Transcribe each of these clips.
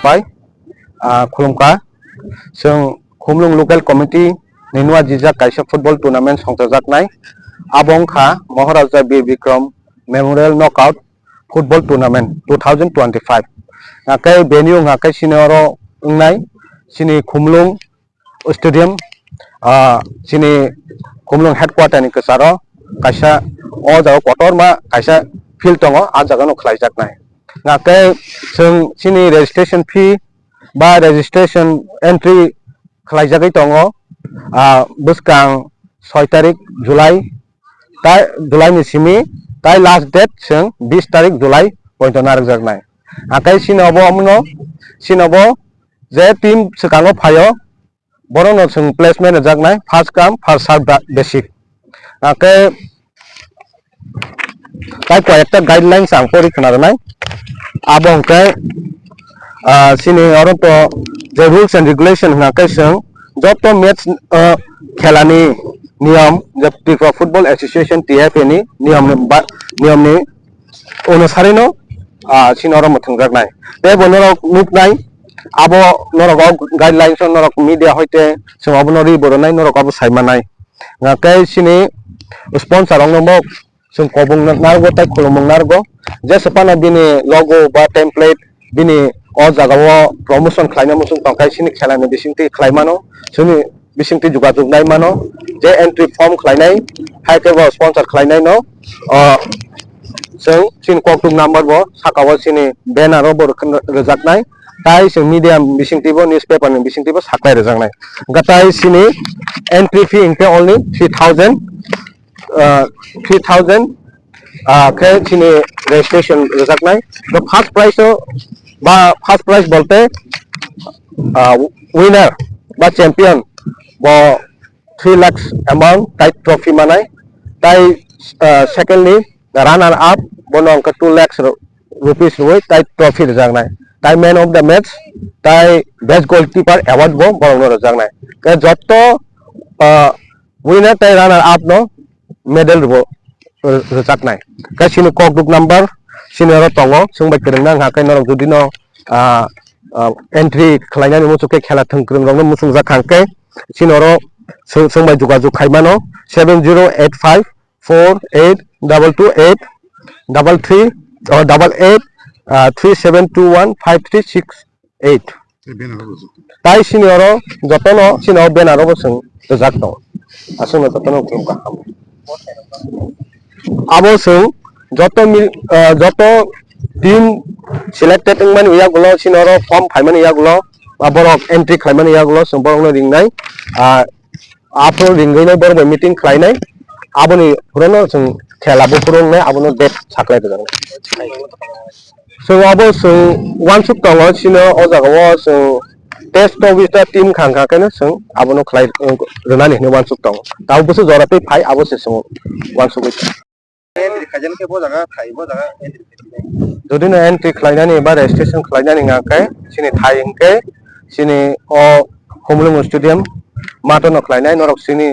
Bye. Khulumka. So Khumulwng local committee Ninua Jijak Kaisa football tournament Songtajak Nai. Abong Kha Maharaja Bikram Memorial Knockout Football Tournament 2025. Ngakai venue ngakai sinoro ungnai sini Khumulwng Stadium sini Khumulwng headquarter ni kesaro kaisa o jaga kotor ma kaisa field tongo a jaga no khlaijak nai. Ngakai जों sini registration fee ba registration entry khlaijagai tongo buskang 6 tarik July tai July ni simi tai last date जों 20 tarik July point narakjak nai. Akai sinobo amno sinobo je team sekango phayo borono जों placement jak nai first come first serve basic. Akai tai কয়েকটা guideline sang pori khana nai abong kai sini oro to the rules and regulation ngakai जों joto match khelani niyam the football association TFA ni niyam ni onusari no sinoro muthungjak nai te bonoro nuk nai abo norok guidelines norok media hoite जों abonori boronai norok abo saima nai ngakai sini sponsor ongno जों kobong nargo tai khulumung nargo je sepana bini logo ba template bini o jagao promotion khlaina musung tongkai sini khelani bisingti khlaimano sini bisingti jugajug nai mano je entry form khlainai haike bo sponsor khlainai no जों sin koktuk number bo sakawa sini banner bo rejaknai tai जों media bisingti bo newspaper ni bisingti bo saklai rejaknai gatai sini entry fee inke only 3000 ke sini registration rejaknai the first prize ba first prize bolte winner ba champion bo 3 lakhs amount tai trophy manai tai secondly the runner up bono angka 2 lakhs rupees roi tai trophy rejaknai tai man of the match tai best goalkeeper award bo borong rejaknai ke jotto winner tai runner up no medal bo rejaknai ke sini kokduk number sini ro tongo sungbai kerengna ngakai norok judi no entry khlainani musuke khela thungkrung rokno musung jakhangke sinoro sungbai jugajug khaimano 7085482283 or 8837215368 tai sinoro jotono sino banner ro sung jakto asungno jotono khumka abo sung joto team selected man yagulo sinoro form phaimani yagulo borok entry khlaimani yagulo sung borokno ringnai afro ringainai borok meeting khlainai aboni purono sung khela bo purongnai abono date saklai dang so abo sung one suk tongo sino o jagao sung test of the team khangka kene sung abono khlai runani ne one suk tongo tau busu jorate phai abo se sung one suk যদি না entry খাইনানি বা registration খাইনানি ngakai sini thaingke sini o Khumulwng stadium mato no khlainai norok sini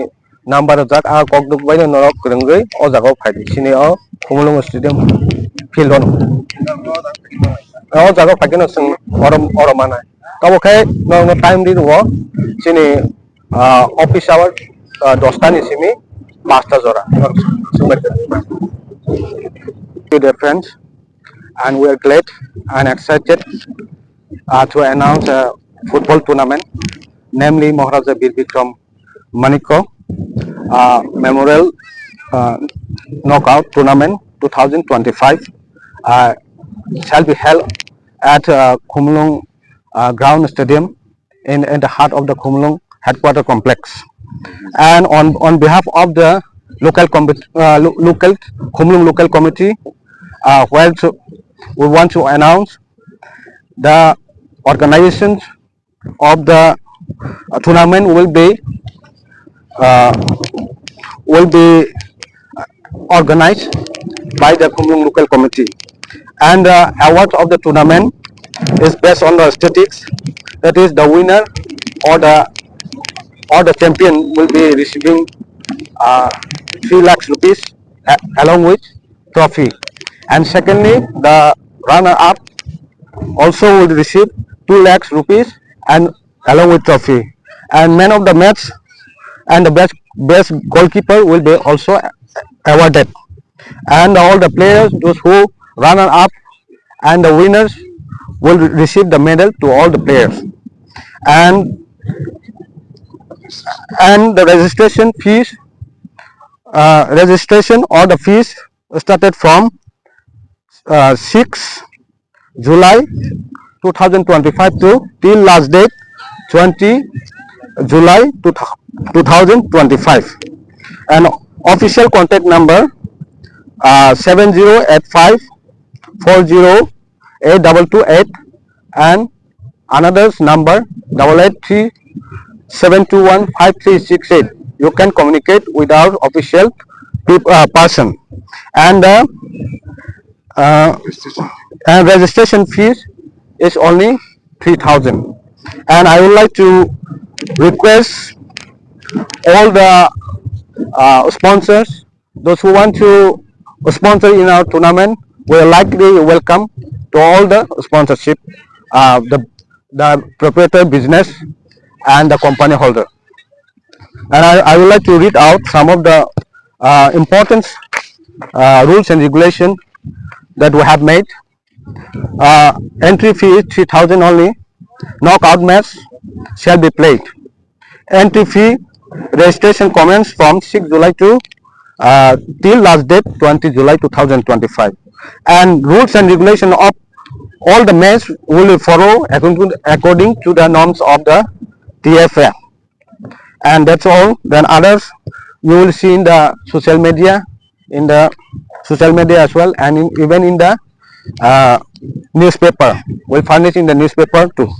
number jak a kokduk bai norok krungrui o jagao phaidi sini o Khumulwng stadium field on o jagao phageno sung orom manai kabokai no time di ro sini office hour 10 ta ni simi 5 ta jora dear friends, and we are glad and excited to announce a football tournament, namely Maharaja Bikram Memorial Knockout Tournament 2025 shall be held at Khumulwng Ground Stadium in the heart of the Khumulwng headquarter complex. And on behalf of the local Khumulwng local committee, we want to announce the organizations of the tournament will be organized by the Khumulwng local committee, and the award of the tournament is based on the statistics, that is the winner or the or the champion will be receiving uh, 3 lakhs rupees along with trophy. And secondly, the runner-up also will receive 2 lakhs rupees and along with trophy. And man of the match and the best goalkeeper will be also awarded. And all the players, those who runner up and the winners will receive the medal to all the players. And the registration or the fees started from 6 July 2025 to till last date 20 July 2025. And official contact number 7085 408228 and another's number 883-721-5368. You can communicate with our official person. And and registration fees is only 3,000. And I would like to request all the sponsors, those who want to sponsor in our tournament, we likely welcome to all the sponsorship, the proprietor business and the company holder. And I would like to read out some of the important rules and regulation that we have made. Entry fee is 3,000 only. Knockout match shall be played. Entry fee registration commence from 6 July to till last date 20 July 2025. And rules and regulation of all the match will follow according to the norms of the TFA. And that's all. Then others you will see in the social media, as well, and even in the newspaper. We'll furnish in the newspaper too.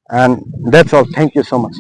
And that's all. Thank you so much.